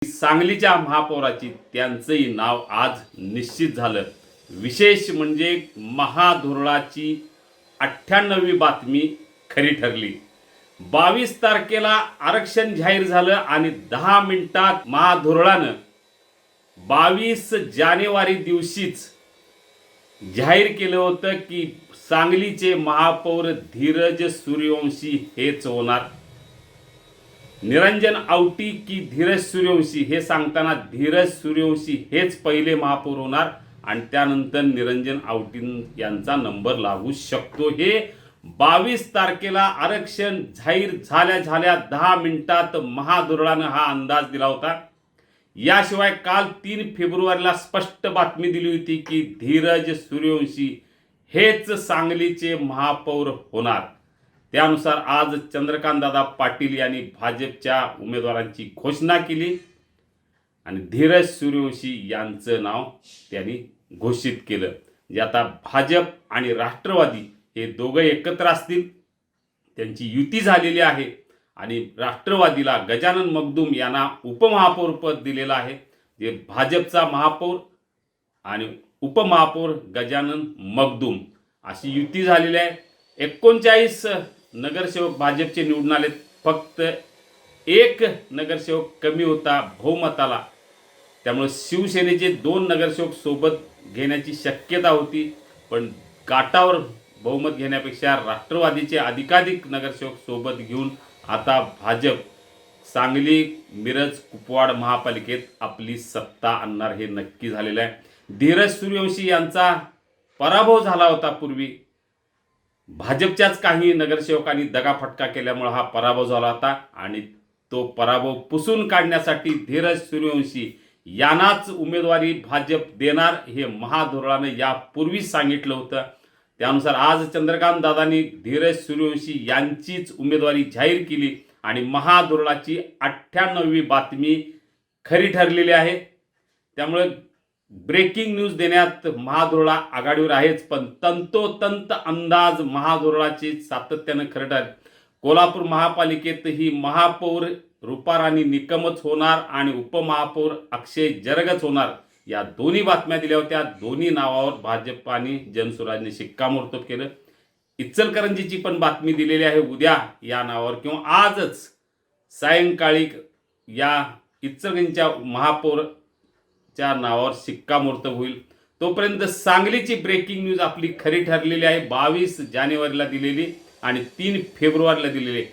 सांगलीच्या महापौराची त्यांचंही नाव आज निश्चित झालं। विशेष म्हणजे महाधुरळाची 98वी बातमी खरी ठरली। 22 तारखेला आरक्षण जाहीर झालं आणि 10 मिनिटात महाधुरळानं 22 जानेवारी दिवशीच जाहीर केलं होतं की सांगलीचे महापौर धीरज सूर्यवंशी हेच होणार। निरंजन आवटी की धीरज सूर्यवंशी हे सांगताना धीरज सूर्यवंशी हेच पहिले महापौर होणार आणि त्यानंतर निरंजन आवटी यांचा नंबर लागू शकतो। हे 22 तारखेला आरक्षण जाहीर झाल्या 10 मिनिटात महाधुरळानं हा अंदाज दिला होता। याशिवाय काल 3 फेब्रुवारीला स्पष्ट बातमी दिली होती की धीरज सूर्यवंशी हेच सांगलीचे महापौर होणार। त्यानुसार आज चंद्रकांतदादा पाटील यांनी भाजपच्या उमेदवारांची घोषणा केली आणि धीरज सूर्यवंशी यांचं नाव त्यांनी घोषित केलं। जे आता भाजप आणि राष्ट्रवादी हे दोघे एकत्र असतील, त्यांची युती झालेली आहे आणि राष्ट्रवादीला गजानन मगदूम यांना उपमहापौर पद दिलेलं आहे। जे भाजपचा महापौर आणि उपमहापौर गजानन मगदूम अशी युती झालेली आहे। 39 नगरसेवक भाजपचे निवडून आले, फक्त एक नगरसेवक कमी होता बहुमताला। त्यामुळे शिवसेनेचे 2 नगरसेवक सोबत घेण्याची शक्यता होती, पण काटावर बहुमत घेण्यापेक्षा राष्ट्रवादीचे अधिकाधिक नगरसेवक सोबत घेऊन आता भाजप सांगली मिरज कुपवाड महापालिकेत आपली सत्ता आणणार हे नक्की झालेलं आहे। धीरज सूर्यवंशी यांचा पराभव झाला होता पूर्वी, भाजपच्याच काही नगरसेवकांनी दगाफटका केल्यामुळे हा पराभव झाला होता आणि तो पराभव पुसून काढण्यासाठी धीरज सूर्यवंशी यांनाच उमेदवारी भाजप देणार हे महाधुरळानं यापूर्वीच सांगितलं होतं। त्यानुसार आज चंद्रकांत दादांनी धीरज सूर्यवंशी यांचीच उमेदवारी जाहीर केली आणि महाधुरळाची 98वी बातमी खरी ठरलेली आहे। त्यामुळे ब्रेकिंग न्यूज देण्यात महाधुरळा आघाडीवर आहेच, पण तंतोतंत अंदाज महाधुरळाचे सातत्यानं खरं ठरत। कोल्हापूर महापालिकेतही महापौर रूपाराणी निकमच होणार आणि उपमहापौर अक्षय जरगच होणार। या दोन्ही बातम्या दिल्या होत्या। दोन्ही नावावर भाजप आणि जनसुराजने शिक्कामोर्तब केलं। इचलकरंजीची पण बातमी दिलेली आहे उद्या या नावावर किंवा आजच सायंकाळी या इचलकरंजीच्या महापौरच्या नावावर शिक्कामोर्तब होईल। तोपर्यंत सांगलीची ब्रेकिंग न्यूज आपली खरी ठरलेली आहे। 22 जानेवारीला दिलेली आणि 3 फेब्रुवारीला दिलेली।